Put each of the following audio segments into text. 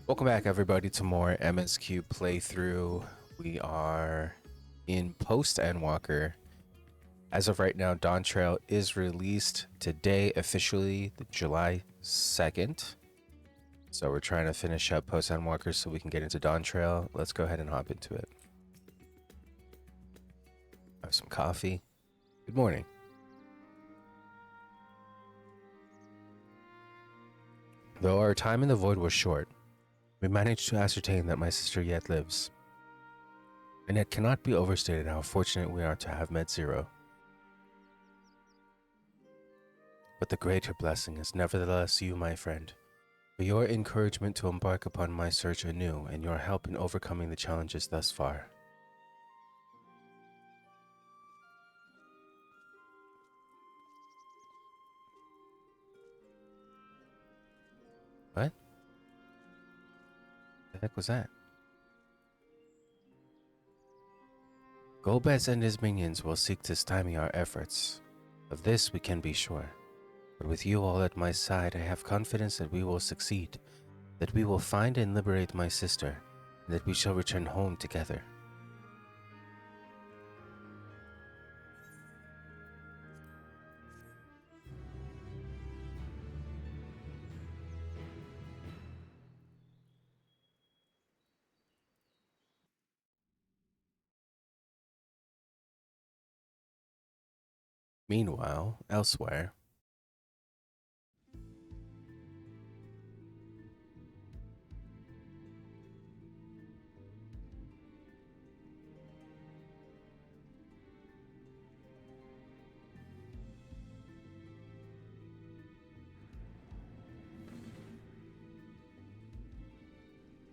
Welcome back, everybody, to more MSQ playthrough. We are in post Endwalker. As of right now, Dawn Trail is released today, officially, July 2nd. So we're trying to finish up post Endwalker so we can get into Dawn Trail. Let's go ahead and hop into it. Have some coffee. Good morning. Though our time in the void was short, we managed to ascertain that my sister yet lives. And it cannot be overstated how fortunate we are to have met Zero. But the greater blessing is nevertheless you, my friend, for your encouragement to embark upon my search anew and your help in overcoming the challenges thus far. What? The heck was that? Golbez and his minions will seek to stymie our efforts. Of this we can be sure. But with you all at my side, I have confidence that we will succeed, that we will find and liberate my sister, and that we shall return home together. Meanwhile, elsewhere,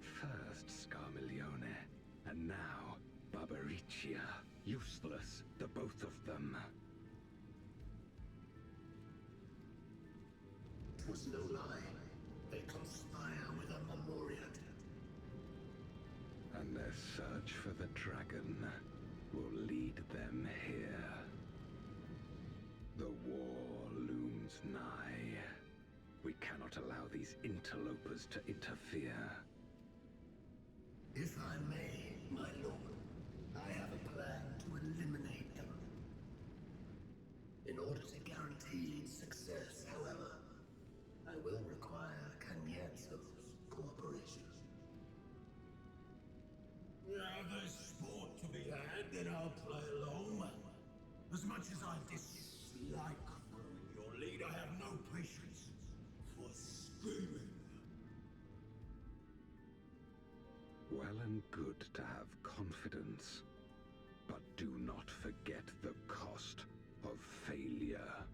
First Scarmiglione, and now Barbaricia. Useless, the both of them. 'Twas no lie. They conspire with a memoriat. And their search for the dragon will lead them here. The war looms nigh. We cannot allow these interlopers to interfere. If I may, my lord, I have a plan to eliminate them. In order to guarantee success, however, I will require Cagnazzo's cooperation. Now there's sport to be had, then I'll play along. As much as I dislike throwing your lead, I have no patience for scheming. Well and good to have confidence, but do not forget the cost of failure.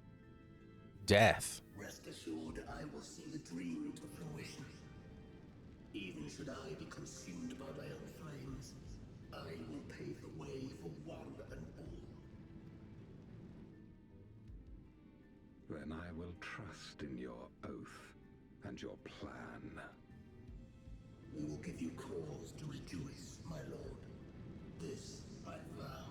death. Rest assured, I will see the dream to fruition. Even should I be consumed by my own flames, I will pave the way for one and all. Then I will trust in your oath and your plan. We will give you cause to rejoice, my lord. This I vow.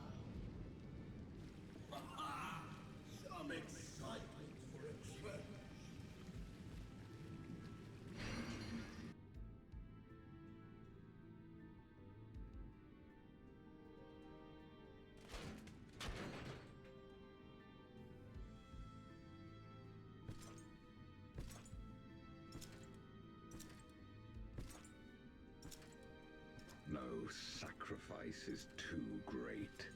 Some excitement for a change. No sacrifice is too great.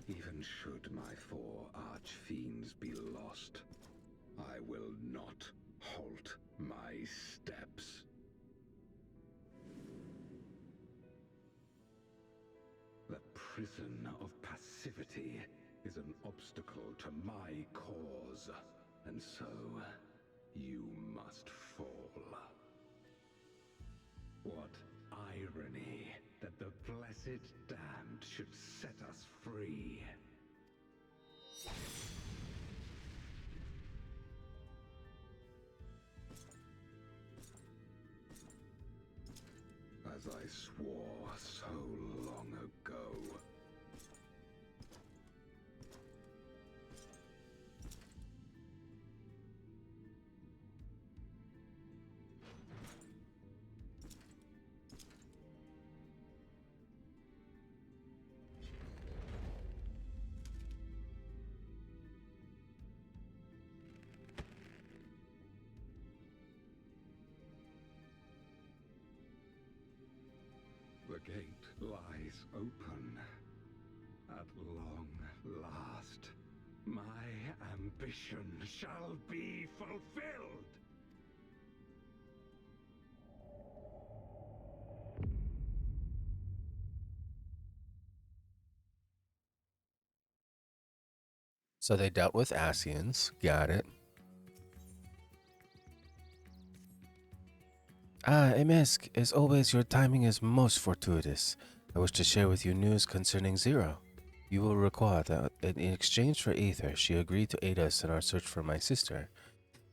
Even should my 4 archfiends be lost, I will not halt my steps. The prison of passivity is an obstacle to my cause, and so you must fall. What irony that the blessed damned should set us free. As I swore so long ago. gate lies open. At long last, my ambition shall be fulfilled! So they dealt with Asians. Got it. Ah, MSQ, as always, your timing is most fortuitous. I wish to share with you news concerning Zero. You will recall that in exchange for Aether, she agreed to aid us in our search for my sister.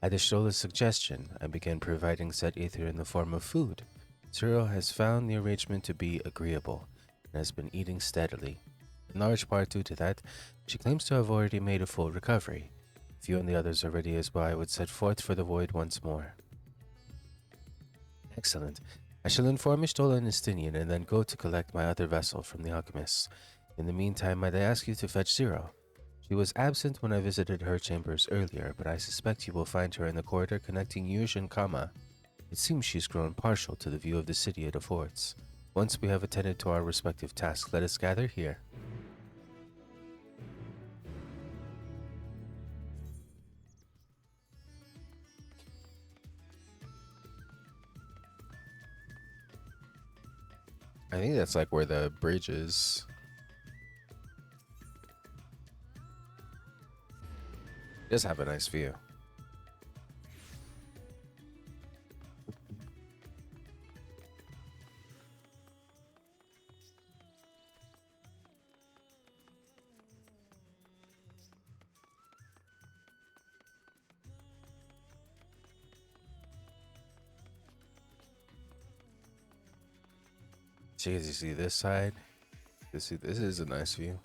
At Ishtola's suggestion, I began providing said Aether in the form of food. Zero has found the arrangement to be agreeable, and has been eating steadily. In large part due to that, she claims to have already made a full recovery. If you and the others are ready as well, I would set forth for the void once more. Excellent. I shall inform Ishtola and Estinian and then go to collect my other vessel from the alchemists. In the meantime, might I ask you to fetch Zero? She was absent when I visited her chambers earlier, but I suspect you will find her in the corridor connecting Yuj and Kama. It seems she's grown partial to the view of the city it affords. Once we have attended to our respective tasks, let us gather here. I think that's like where the bridge is. It does have a nice view. So you see this side. This is a nice view.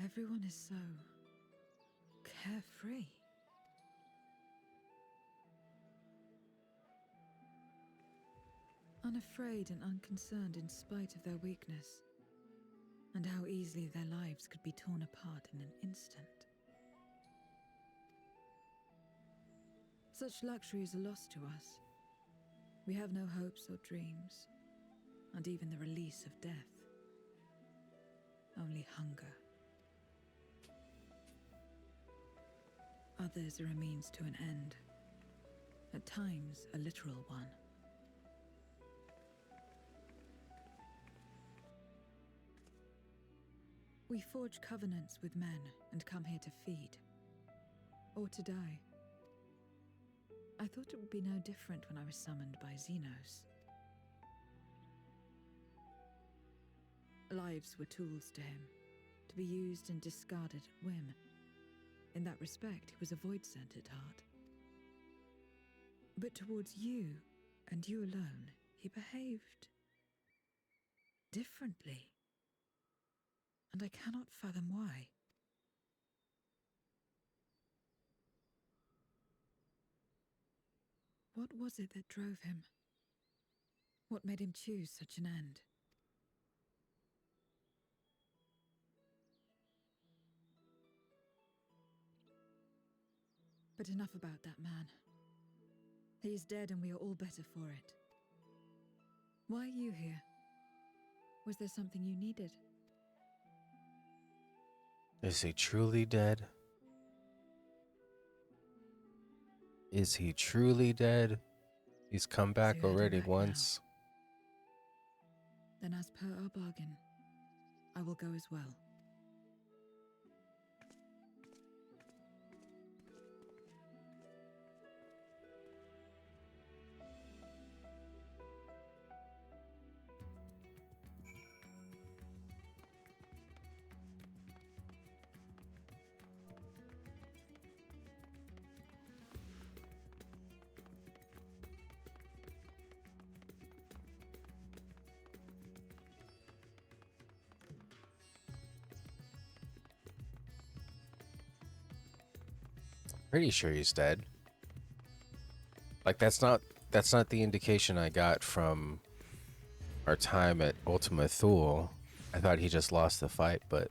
Everyone is so carefree. Unafraid and unconcerned in spite of their weakness, and how easily their lives could be torn apart in an instant. Such luxuries are lost to us. We have no hopes or dreams, and even the release of death. Only hunger. Others are a means to an end, at times a literal one. We forge covenants with men and come here to feed, or to die. I thought it would be no different when I was summoned by Xenos. Lives were tools to him, to be used and discarded at whim. In that respect, he was a void-sent at heart. But towards you, and you alone, he behaved differently. And I cannot fathom why. What was it that drove him? What made him choose such an end? But enough about that man. He is dead and we are all better for it. Why are you here? Was there something you needed? Is he truly dead? Is he truly dead? He's come back So you heading already back once. Then as per our bargain, I will go as well. Pretty sure he's dead. Like that's not the indication I got from our time at Ultima Thule. I thought he just lost the fight, but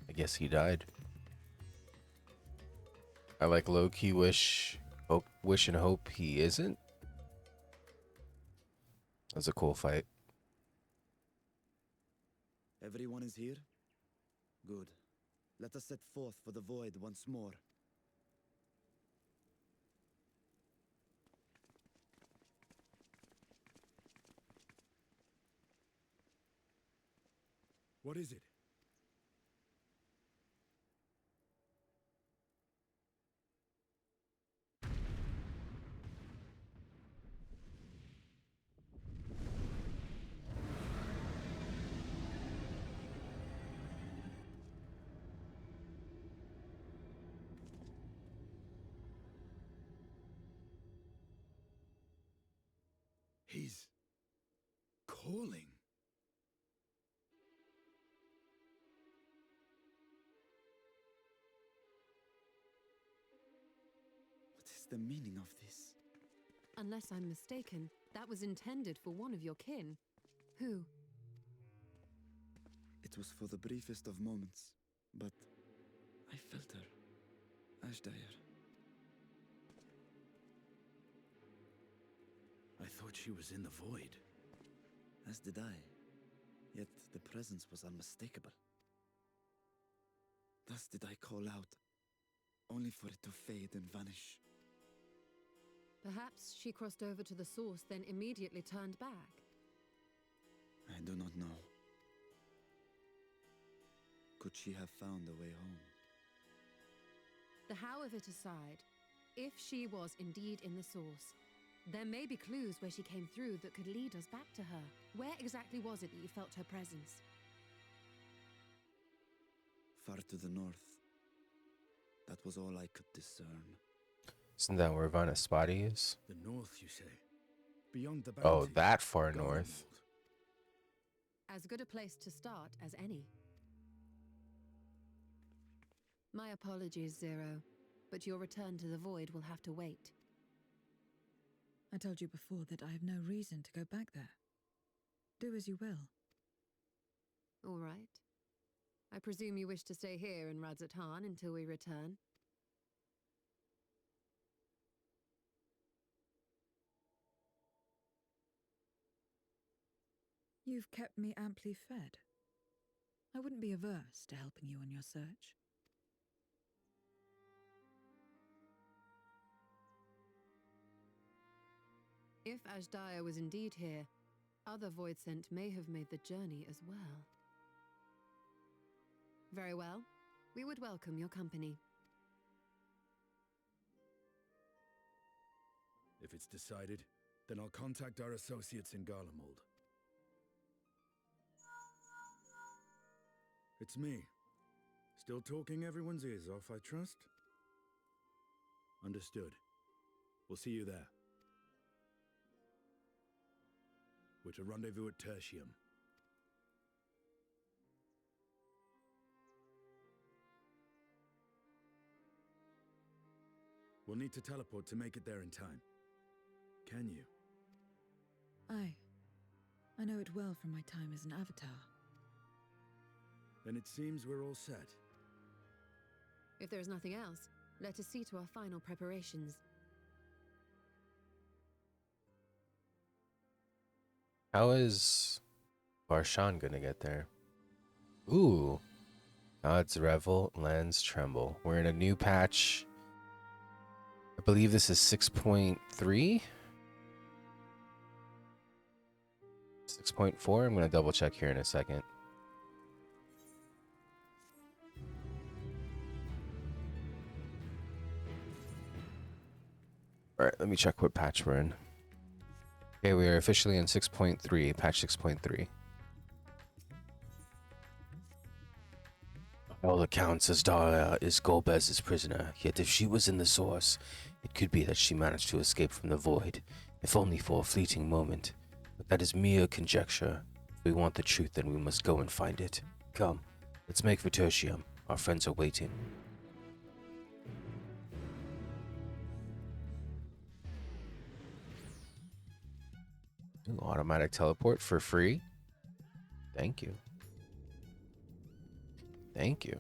I guess he died. I like low-key wish and hope he isn't. That's a cool fight. Everyone is here? Good. Let us set forth for the void once more. What is it? He's calling. What is the meaning of this? Unless I'm mistaken, that was intended for one of your kin. Who? It was for the briefest of moments, but I felt her. Ashdire. I thought she was in the void. As did I. Yet the presence was unmistakable. Thus did I call out, only for it to fade and vanish. Perhaps she crossed over to the source, then immediately turned back. I do not know. Could she have found a way home? The how of it aside, if she was indeed in the source, there may be clues where she came through that could lead us back to her. Where exactly was it that you felt her presence? Far to the north. That was all I could discern. Isn't that where Vanaspati is? The north, you say? Beyond the Oh, bounty. that far north. Garlemald. As good a place to start as any. My apologies, Zero, but your return to the void will have to wait. I told you before that I have no reason to go back there. Do as you will. All right. I presume you wish to stay here in Radzatan until we return? You've kept me amply fed. I wouldn't be averse to helping you on your search. If Ashdaya was indeed here, other Voidsent may have made the journey as well. Very well. We would welcome your company. If it's decided, then I'll contact our associates in Garlemald. It's me. Still talking everyone's ears off, I trust? Understood. We'll see you there. We're to rendezvous at Tertium. We'll need to teleport to make it there in time. Can you? Aye. I know it well from my time as an avatar. Then it seems we're all set. If there is nothing else, let us see to our final preparations. How is Barshan gonna get there? Ooh. Gods revel, lands tremble. We're in a new patch. I believe this is 6.3? 6.4? I'm gonna double check here in a second. Alright, let me check what patch we're in. Okay, we are officially in 6.3, patch 6.3. All accounts, Ashdaya is Golbez's prisoner, yet if she was in the source, it could be that she managed to escape from the void, if only for a fleeting moment. But that is mere conjecture. If we want the truth, then we must go and find it. Come, let's make for Tertium. Our friends are waiting. Ooh, automatic teleport for free. Thank you. Thank you.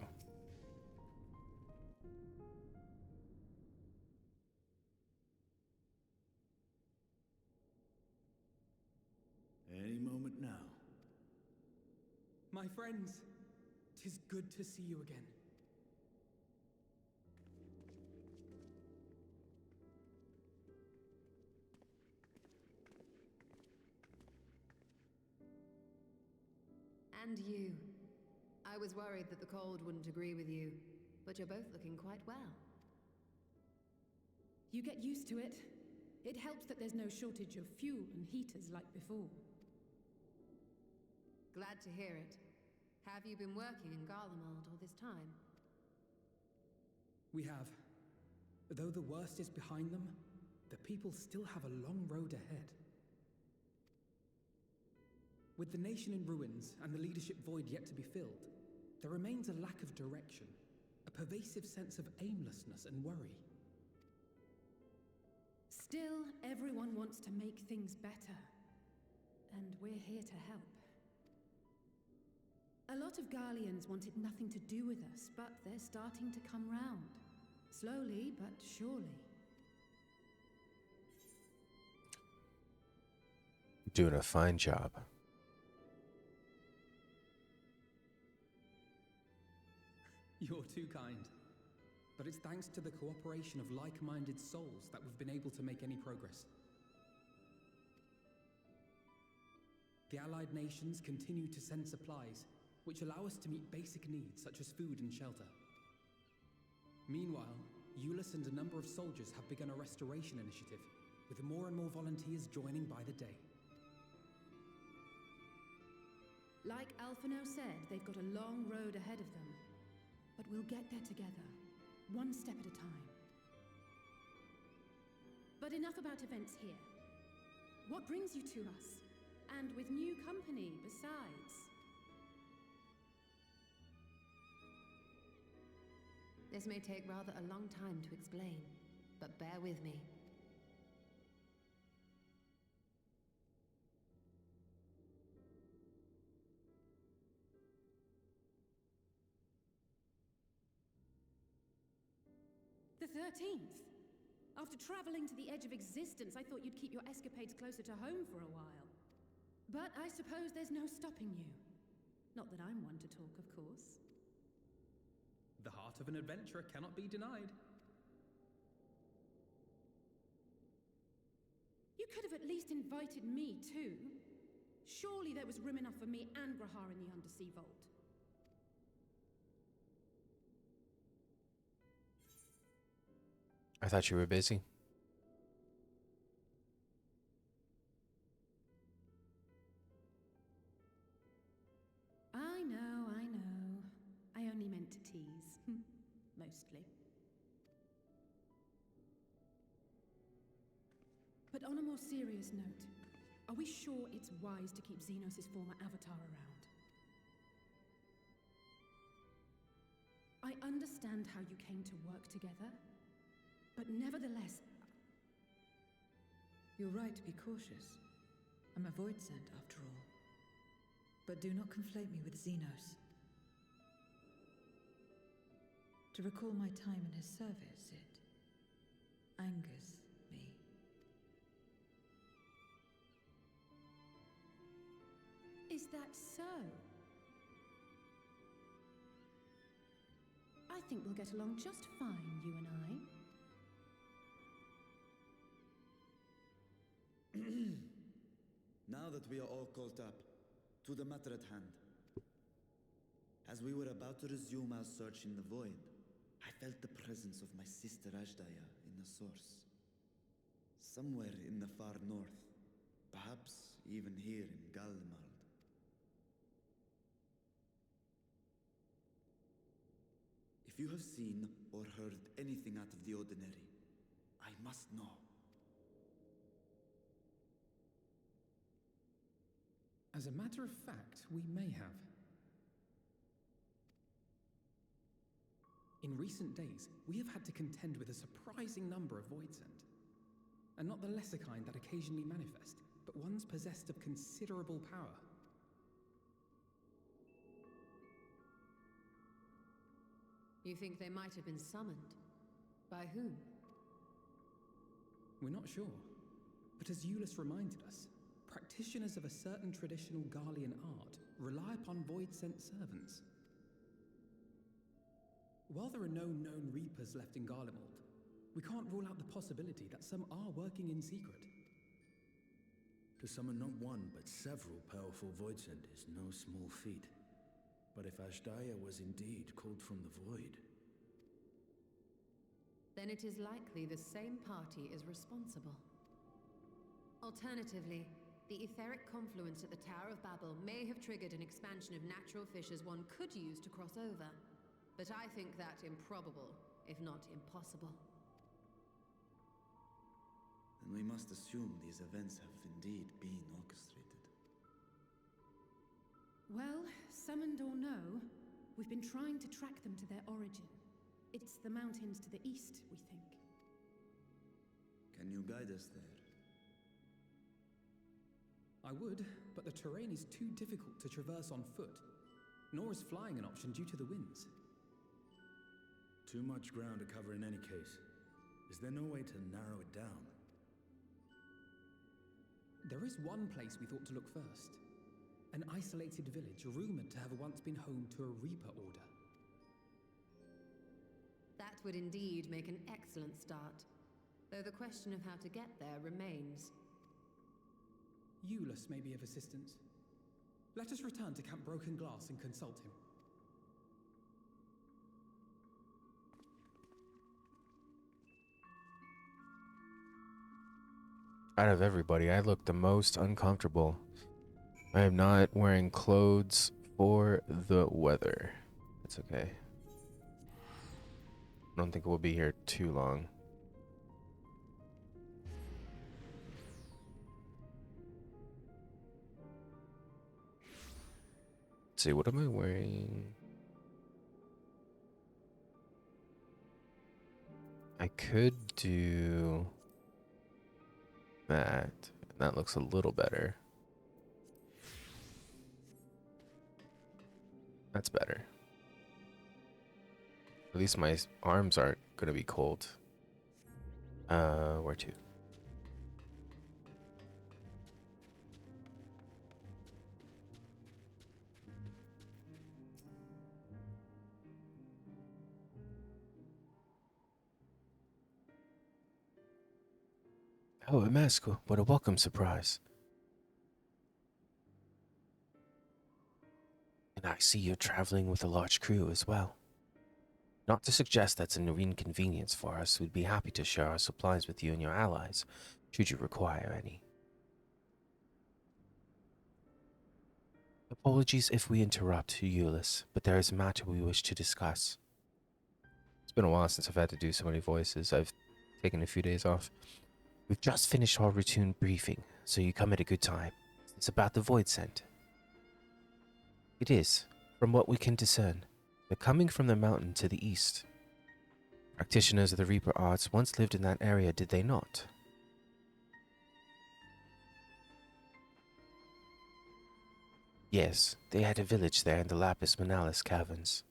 Any moment now. My friends, 'tis good to see you again. And you. I was worried that the cold wouldn't agree with you, but you're both looking quite well. You get used to it. It helps that there's no shortage of fuel and heaters like before. Glad to hear it. Have you been working in Garlemald all this time? We have. Though the worst is behind them, the people still have a long road ahead. With the nation in ruins and the leadership void yet to be filled, there remains a lack of direction, a pervasive sense of aimlessness and worry. Still, everyone wants to make things better. And we're here to help. A lot of Garleans wanted nothing to do with us, but they're starting to come round. Slowly, but surely. Doing a fine job. You're too kind. But it's thanks to the cooperation of like-minded souls that we've been able to make any progress. The Allied nations continue to send supplies, which allow us to meet basic needs such as food and shelter. Meanwhile, Euless and a number of soldiers have begun a restoration initiative, with more and more volunteers joining by the day. Like Alphino said, they've got a long road ahead of them. But we'll get there together, one step at a time. But enough about events here. What brings you to us? And with new company, besides. This may take rather a long time to explain, but bear with me. The 13th! After traveling to the edge of existence, I thought you'd keep your escapades closer to home for a while. But I suppose there's no stopping you. Not that I'm one to talk, of course. The heart of an adventurer cannot be denied. You could have at least invited me, too. Surely there was room enough for me and Grahar in the Undersea Vault. I thought you were busy. I know, I know. I only meant to tease. Mostly. But on a more serious note, are we sure it's wise to keep Xenos' former avatar around? I understand how you came to work together, but nevertheless... You're right to be cautious. I'm a void sent, after all. But do not conflate me with Xenos. To recall my time in his service, it angers me. Is that so? I think we'll get along just fine, you and I. Now that we are all caught up, to the matter at hand. As we were about to resume our search in the void, I felt the presence of my sister Ajdaya in the source. Somewhere in the far north, perhaps even here in Galmald. If you have seen or heard anything out of the ordinary, I must know. As a matter of fact, we may have. In recent days, we have had to contend with a surprising number of Voidsent. And not the lesser kind that occasionally manifest, but ones possessed of considerable power. You think they might have been summoned? By whom? We're not sure. But as Euless reminded us, practitioners of a certain traditional Garlean art rely upon void-sent servants. While there are no known Reapers left in Garlemald, we can't rule out the possibility that some are working in secret. To summon not one, but several powerful Voidsent is no small feat. But if Ashdaya was indeed called from the void... Then it is likely the same party is responsible. Alternatively, the etheric confluence at the Tower of Babel may have triggered an expansion of natural fissures one could use to cross over. But I think that improbable, if not impossible. Then we must assume these events have indeed been orchestrated. Well, summoned or no, we've been trying to track them to their origin. It's the mountains to the east, we think. Can you guide us there? I would, but the terrain is too difficult to traverse on foot. Nor is flying an option due to the winds. Too much ground to cover in any case. Is there no way to narrow it down? There is one place we thought to look first. An isolated village rumored to have once been home to a Reaper order. That would indeed make an excellent start. Though the question of how to get there remains. Euless may be of assistance. Let us return to Camp Broken Glass and consult him. Out of everybody, I look the most uncomfortable. I am not wearing clothes for the weather. It's okay. I don't think we'll be here too long. Let's see, what am I wearing? I could do that. That looks a little better. That's better. At least my arms aren't gonna be cold. Where to? Oh, MSQ, what a welcome surprise. And I see you're traveling with a large crew as well. Not to suggest that's an inconvenience for us, we'd be happy to share our supplies with you and your allies, should you require any. Apologies if we interrupt, Euless, but there is a matter we wish to discuss. It's been a while since I've had to do so many voices. I've taken a few days off. We've just finished our routine briefing, so you come at a good time. It's about the Void Scent. It is, from what we can discern. They're coming from the mountain to the east. Practitioners of the Reaper arts once lived in that area, did they not? Yes, they had a village there in the Lapis Manalis caverns.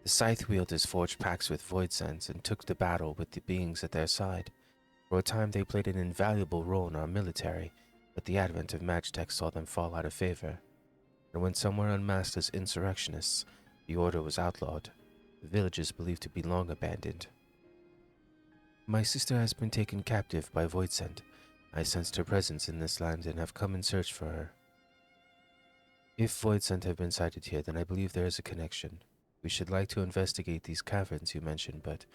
The Scythe wielders forged pacts with Void Scents and took the battle with the beings at their side. For a time they played an invaluable role in our military, but the advent of Magitech saw them fall out of favor. And when some were unmasked as insurrectionists, the order was outlawed. The village is believed to be long abandoned. My sister has been taken captive by Voidsent. I sensed her presence in this land and have come in search for her. If Voidsent have been sighted here, then I believe there is a connection. We should like to investigate these caverns you mentioned, but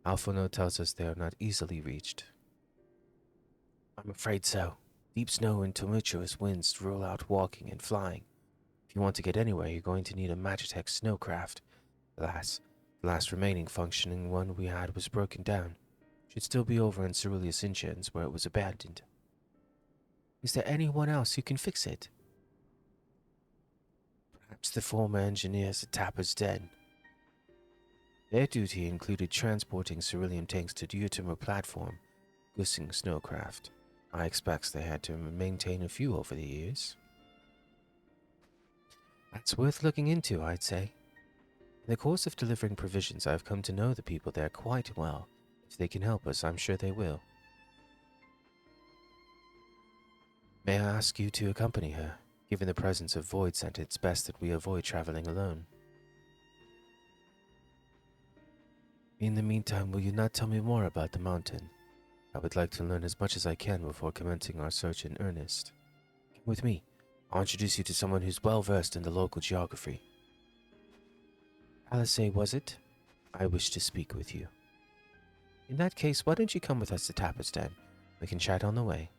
Alphonode tells us they are not easily reached. I'm afraid so. Deep snow and tumultuous winds rule out walking and flying. If you want to get anywhere, you're going to need a Magitech snowcraft. Alas, the last remaining functioning one we had was broken down. Should still be over in Ceruleus Insurance, where it was abandoned. Is there anyone else who can fix it? Perhaps the former engineers at Tapper's Den. Their duty included transporting Cerulean tanks to the Utimer platform, Gussing snowcraft. I expect they had to maintain a few over the years. That's worth looking into, I'd say. In the course of delivering provisions, I have come to know the people there quite well. If they can help us, I'm sure they will. May I ask you to accompany her? Given the presence of Void Scent, it's best that we avoid traveling alone. In the meantime, will you not tell me more about the mountain? I would like to learn as much as I can before commencing our search in earnest. Come with me. I'll introduce you to someone who's well versed in the local geography. Alice, was it? I wish to speak with you. In that case, why don't you come with us to Tapper's Den? We can chat on the way.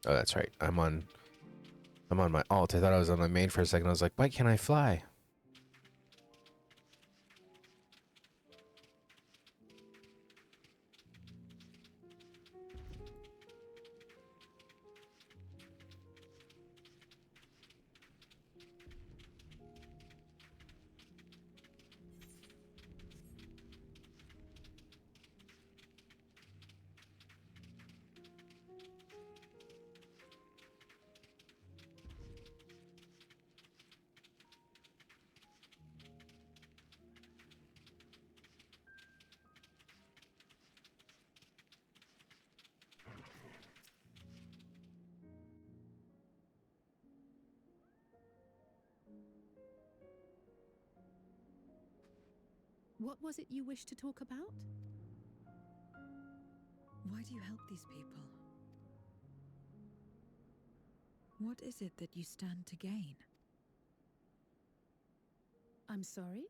Oh, that's right. I'm on my alt. I thought I was on my main for a second. I was like, why can't I fly? What was it you wished to talk about? Why do you help these people? What is it that you stand to gain? I'm sorry?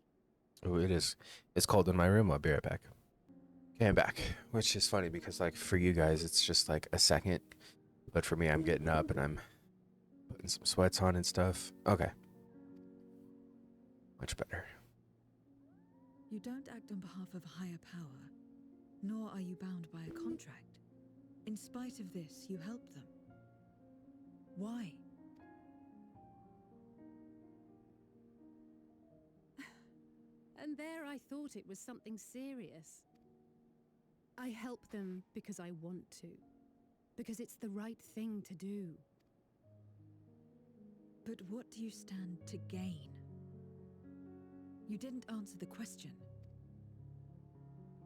Oh, it is. It's cold in my room. I'll be right back. Okay, I'm back. Which is funny because, like, for you guys, it's just like a second. But for me, I'm getting up and I'm putting some sweats on and stuff. Okay. Much better. You don't act on behalf of a higher power, nor are you bound by a contract. In spite of this, you help them. Why? And there I thought it was something serious. I help them because I want to. Because it's the right thing to do. But what do you stand to gain? You didn't answer the question.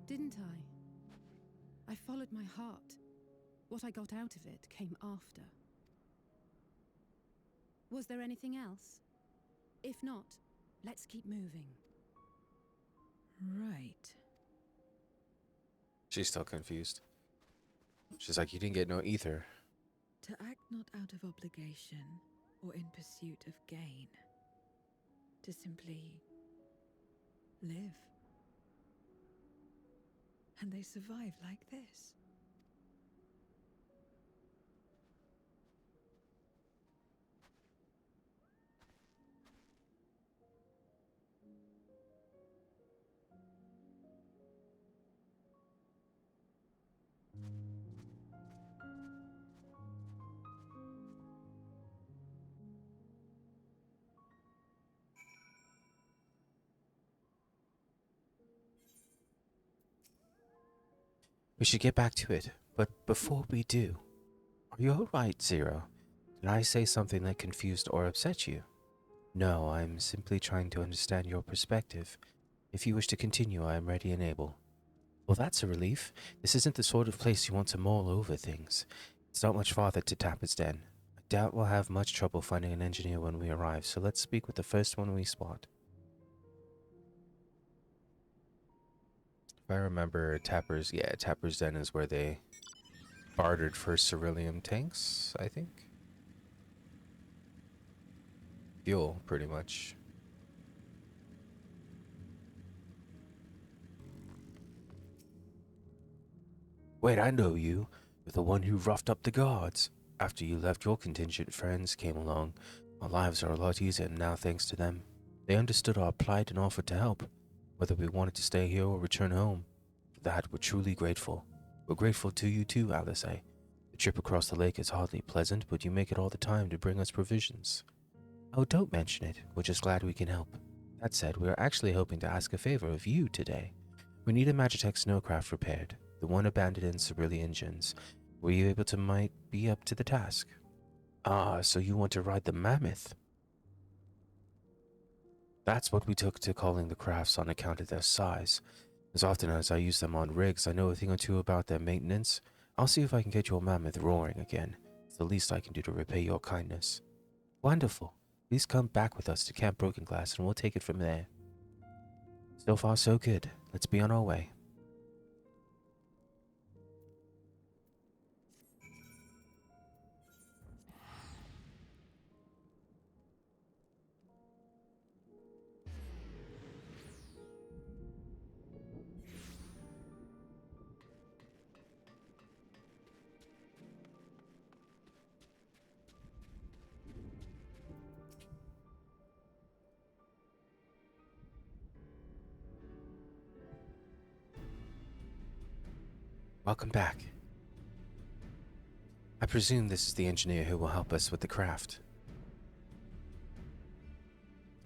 Didn't I? I followed my heart. What I got out of it came after. Was there anything else? If not, let's keep moving. Right. She's still confused. She's like, you didn't get no ether. To act not out of obligation or in pursuit of gain. To simply live. And they survive like this. We should get back to it. But before we do, are you alright, Zero? Did I say something that confused or upset you? No, I'm simply trying to understand your perspective. If you wish to continue, I am ready and able. Well, that's a relief. This isn't the sort of place you want to mull over things. It's not much farther to Tapper's Den. I doubt we'll have much trouble finding an engineer when we arrive, so let's speak with the first one we spot. If I remember, Tapper's Den is where they bartered for ceruleum tanks, I think. Fuel, pretty much. Wait, I know you. You're the one who roughed up the guards. After you left, your contingent friends came along. Our lives are a lot easier now thanks to them. They understood our plight and offered to help, whether we wanted to stay here or return home. For that, we're truly grateful. We're grateful to you too, Alice. The The trip across the lake is hardly pleasant, but you make it all the time to bring us provisions. Oh, don't mention it. We're just glad we can help. That said, we are actually hoping to ask a favor of you today. We need a Magitech snowcraft repaired, the one abandoned in Cerulean engines. Were you able to might be up to the task? Ah, so you want to ride the mammoth? That's what we took to calling the crafts on account of their size. As often as I use them on rigs, I know a thing or two about their maintenance. I'll see if I can get your mammoth roaring again. It's the least I can do to repay your kindness. Wonderful. Please come back with us to Camp Broken Glass and we'll take it from there. So far, so good. Let's be on our way. Welcome back. I presume this is the engineer who will help us with the craft.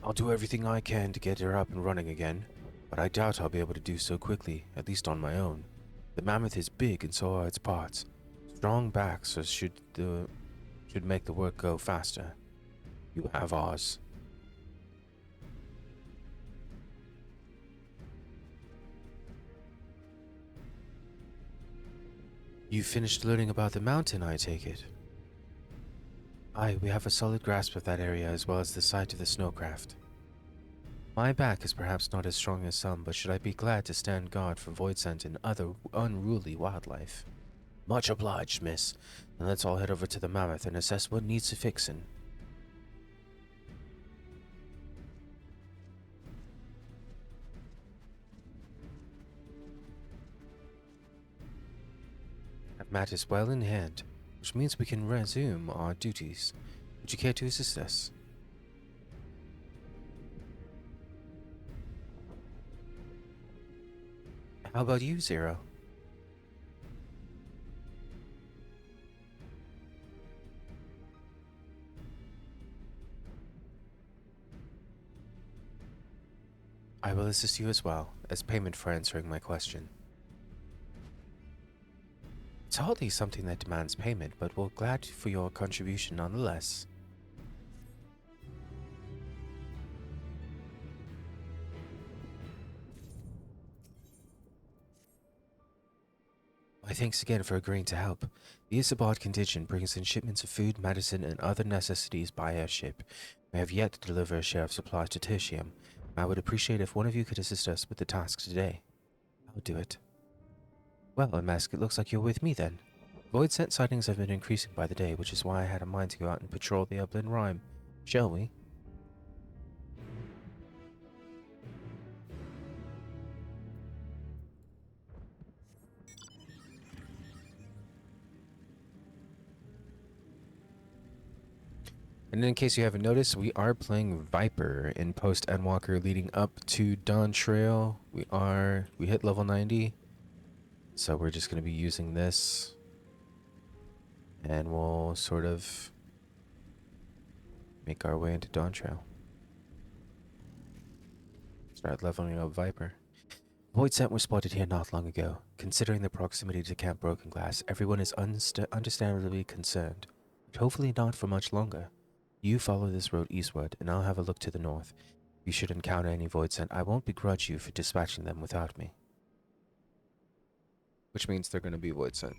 I'll do everything I can to get her up and running again, but I doubt I'll be able to do so quickly, at least on my own. The mammoth is big and so are its parts. Strong backs should make the work go faster. You have ours. You finished learning about the mountain, I take it? Aye, we have a solid grasp of that area as well as the site of the snowcraft. My back is perhaps not as strong as some, but should I be glad to stand guard for Voidsent and other unruly wildlife? Much obliged, miss. And let's all head over to the mammoth and assess what needs fixing. Have matters well in hand, which means we can resume our duties. Would you care to assist us? How about you, Zero? I will assist you as well, as payment for answering my question. It's hardly something that demands payment, but we're glad for your contribution nonetheless. Why, thanks again for agreeing to help. The Isabard contingent brings in shipments of food, medicine, and other necessities by airship. We have yet to deliver a share of supplies to Tertium. I would appreciate if one of you could assist us with the task today. I'll do it. Well, MSQ, it looks like you're with me then. Voidsent sightings have been increasing by the day, which is why I had a mind to go out and patrol the upland rime. Shall we? And in case you haven't noticed, we are playing Viper in Post Endwalker leading up to Dawn Trail. We hit level 90. So we're just going to be using this. And we'll sort of make our way into Dawn Trail. Start leveling up Viper. Voidsent were spotted here not long ago. Considering the proximity to Camp Broken Glass, everyone is understandably concerned. But hopefully not for much longer. You follow this road eastward, and I'll have a look to the north. If you should encounter any Voidsent, I won't begrudge you for dispatching them without me. Which means they're going to be Voidsent.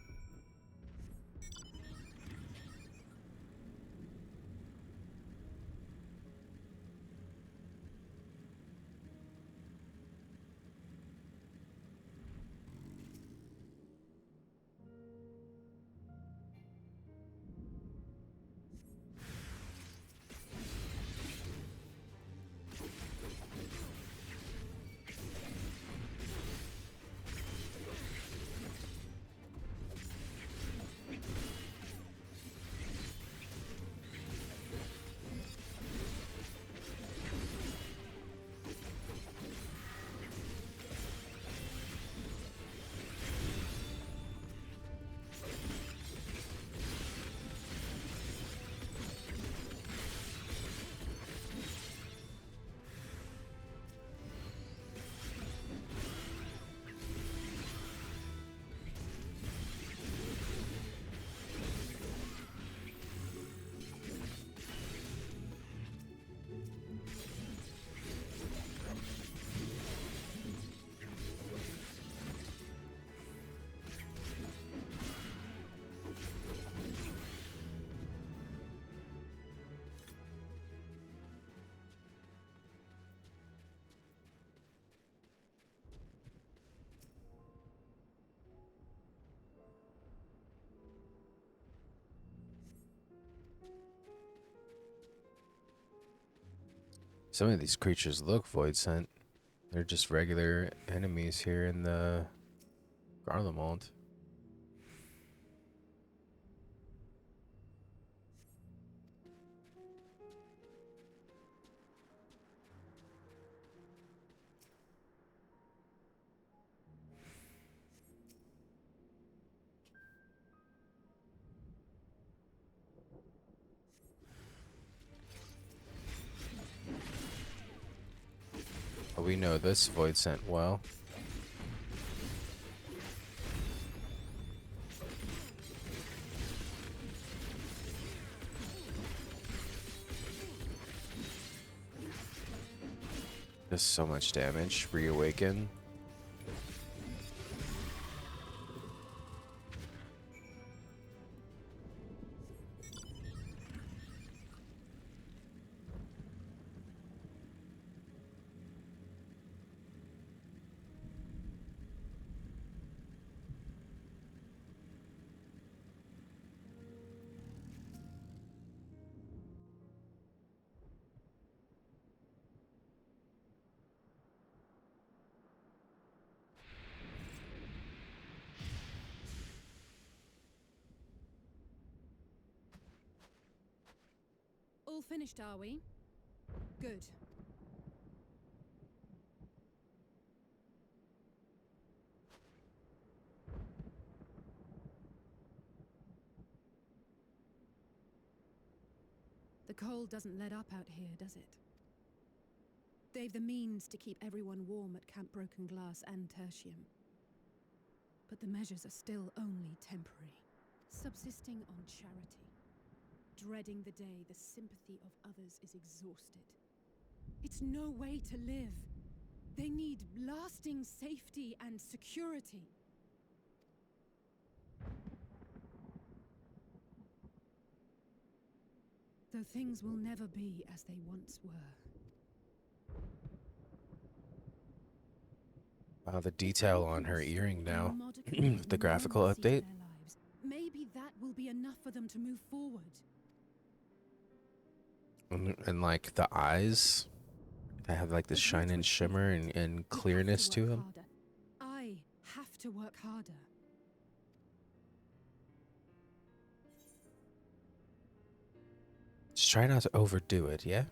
Some of these creatures look void sent. They're just regular enemies here in the Garlemald. But we know this void sent well. Does so much damage. Reawaken. All finished, are we? Good. The cold doesn't let up out here, does it? They've the means to keep everyone warm at Camp Broken Glass and Tertium. But the measures are still only temporary. Subsisting on charity. Dreading the day the sympathy of others is exhausted. It's no way to live. They need lasting safety and security. Though things will never be as they once were. Wow, the detail on her earring now. The graphical update. Maybe that will be enough for them to move forward. And like the eyes, they have like this shine and shimmer and clearness to them. I have to work harder. Just try not to overdo it, yeah?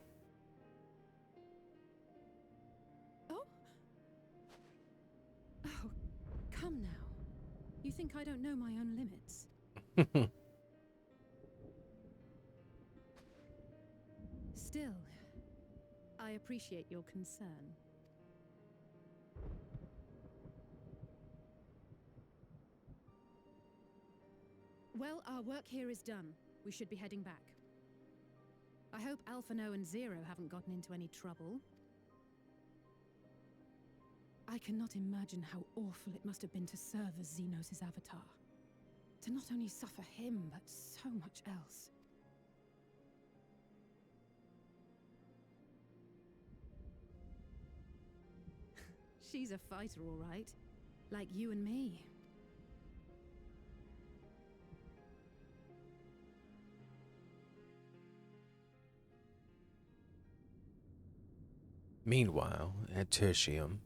Oh? Oh, come now. You think I don't know my own limits? Still, I appreciate your concern. Well, our work here is done. We should be heading back. I hope Alphino and Zero haven't gotten into any trouble. I cannot imagine how awful it must have been to serve as Xenos' avatar. To not only suffer him, but so much else. She's a fighter, all right. Like you and me. Meanwhile, at Tertium.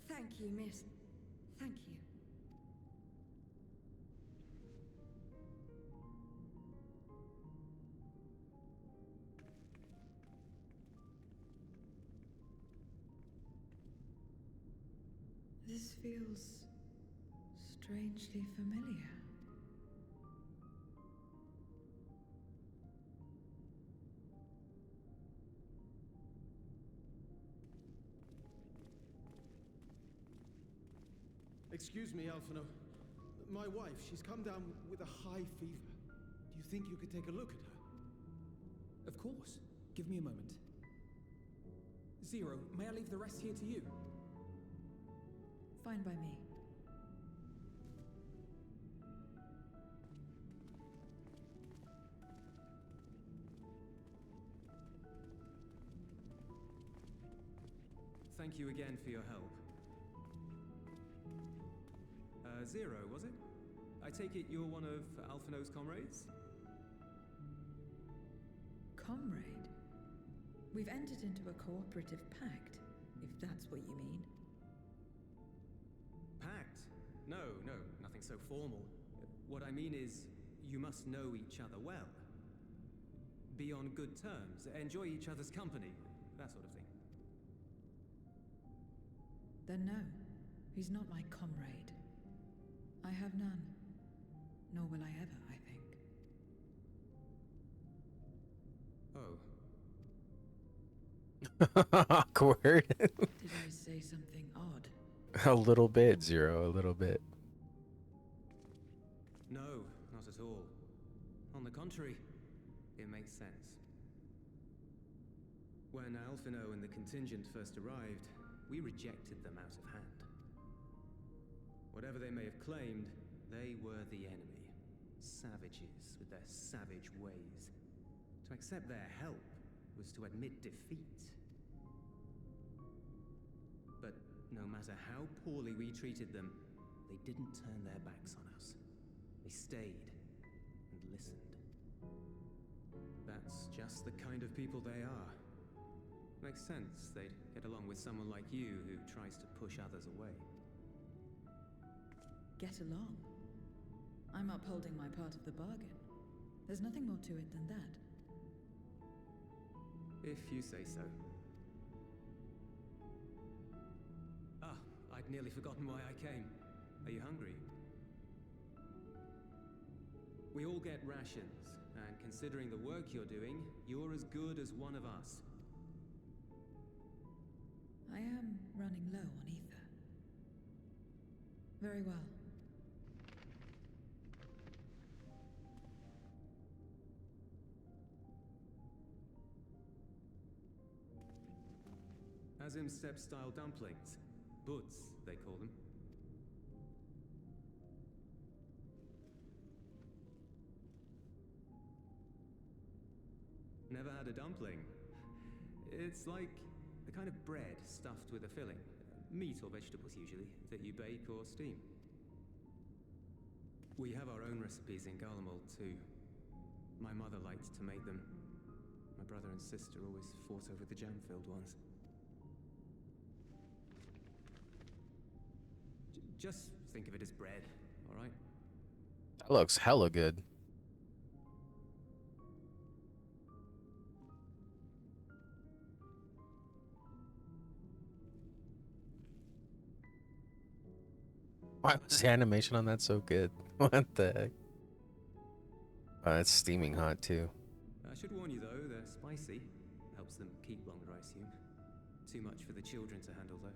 Thank you, miss. Thank you. This feels strangely familiar. Excuse me, Alphino. My wife, she's come down with a high fever. Do you think you could take a look at her? Of course. Give me a moment. Zero, may I leave the rest here to you? Fine by me. thank you again for your help. Zero, was it? I take it you're one of Alphino's comrades? Comrade? We've entered into a cooperative pact, if that's what you mean. Pact? No, nothing so formal. What I mean is, you must know each other well. Be on good terms, enjoy each other's company, that sort of thing. Then no, he's not my comrade. I have none. Nor will I ever, I think. Oh. Awkward. Did I say something odd? A little bit, Zero, a little bit. No, not at all. On the contrary, it makes sense. When Alphino and the contingent first arrived, we rejected them out of hand. Whatever they may have claimed, they were the enemy. Savages with their savage ways. To accept their help was to admit defeat. But no matter how poorly we treated them, they didn't turn their backs on us. They stayed and listened. That's just the kind of people they are. Makes sense they'd get along with someone like you who tries to push others away. Get along? I'm upholding my part of the bargain. There's nothing more to it than that. If you say so. Ah, I'd nearly forgotten why I came. Are you hungry? We all get rations, and considering the work you're doing, you're as good as one of us. I am running low on ether. Very well. Azim Steppe-style dumplings. Buds, they call them. Never had a dumpling. It's like the kind of bread stuffed with a filling. Meat or vegetables, usually, that you bake or steam. We have our own recipes in Garlemald, too. My mother liked to make them. My brother and sister always fought over the jam-filled ones. Just think of it as bread, all right? That looks hella good. Why was the animation on that so good? What the heck? Oh, it's steaming hot too. I should warn you though, they're spicy. Helps them keep longer, I assume. Too much for the children to handle though.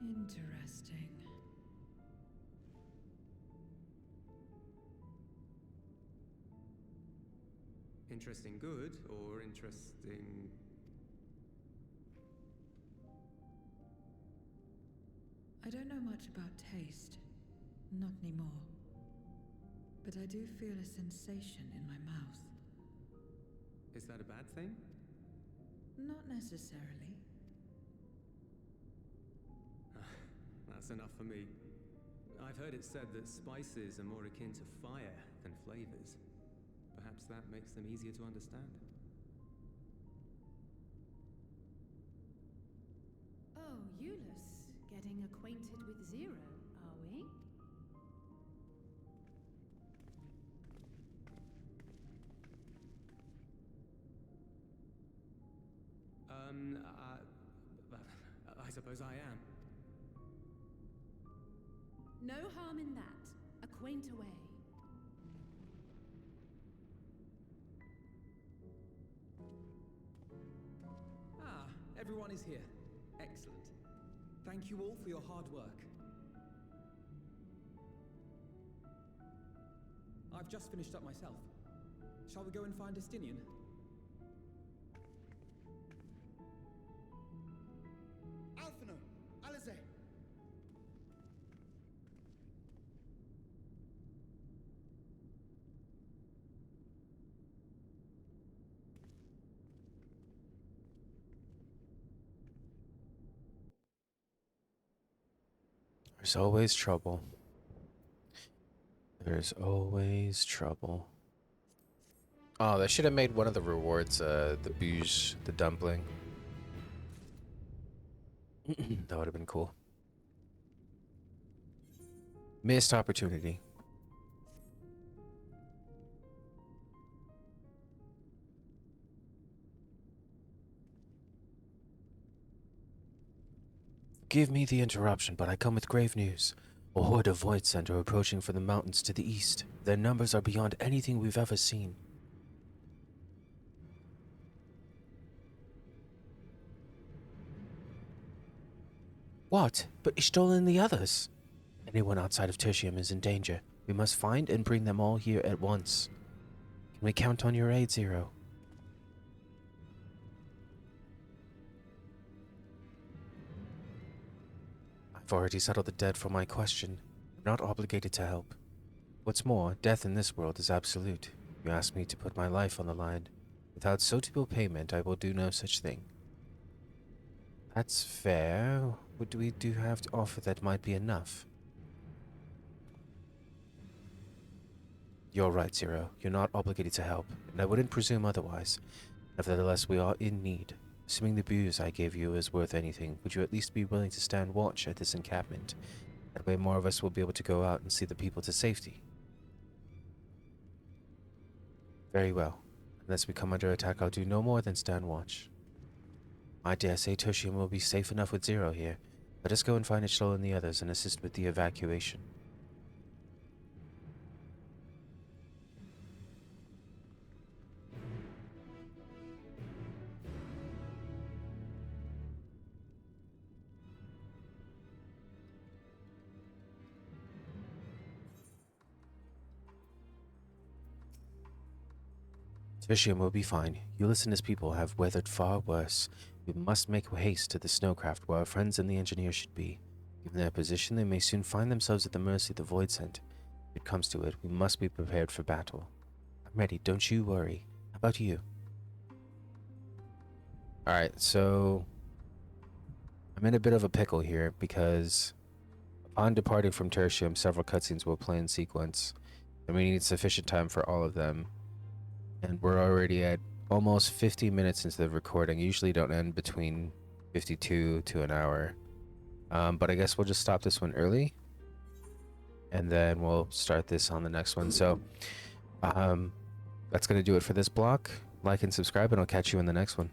Interesting. Interesting good, or interesting... I don't know much about taste. Not anymore. But I do feel a sensation in my mouth. Is that a bad thing? Not necessarily. That's enough for me. I've heard it said that spices are more akin to fire than flavors. Perhaps that makes them easier to understand. Oh, Euless, getting acquainted with Zero, are we? I suppose I am. No harm in that. Acquaint away. Ah, everyone is here. Excellent. Thank you all for your hard work. I've just finished up myself. Shall we go and find Estinian? There's always trouble. There's always trouble. Oh, they should have made one of the rewards, the bouge, the dumpling. That would have been cool. Missed opportunity. Give me the interruption, but I come with grave news. A horde of Void Scent are approaching from the mountains to the east. Their numbers are beyond anything we've ever seen. What? But Ishtal and the others? Anyone outside of Tertium is in danger. We must find and bring them all here at once. Can we count on your aid, Zero? I've already settled the debt for my question. I'm not obligated to help. What's more, death in this world is absolute. You ask me to put my life on the line. Without suitable payment, I will do no such thing. That's fair. What do we have to offer that might be enough? You're right, Zero. You're not obligated to help, and I wouldn't presume otherwise. Nevertheless, we are in need. Assuming the booze I gave you is worth anything, would you at least be willing to stand watch at this encampment? That way more of us will be able to go out and see the people to safety. Very well. Unless we come under attack, I'll do no more than stand watch. I dare say Tertium will be safe enough with Zero here. Let us go and find Ishtal and the others and assist with the evacuation. Tertium will be fine. Ulysses and his people have weathered far worse. We must make haste to the snowcraft where our friends and the engineers should be. Given their position, they may soon find themselves at the mercy of the Void Scent. If it comes to it, we must be prepared for battle. I'm ready, don't you worry. How about you? Alright, so I'm in a bit of a pickle here because upon departing from Tertium, several cutscenes will play in sequence, and we need sufficient time for all of them. And we're already at almost 50 minutes into the recording. Usually don't end between 52 to an hour. But I guess we'll just stop this one early. And then we'll start this on the next one. So that's going to do it for this block. Like and subscribe, and I'll catch you in the next one.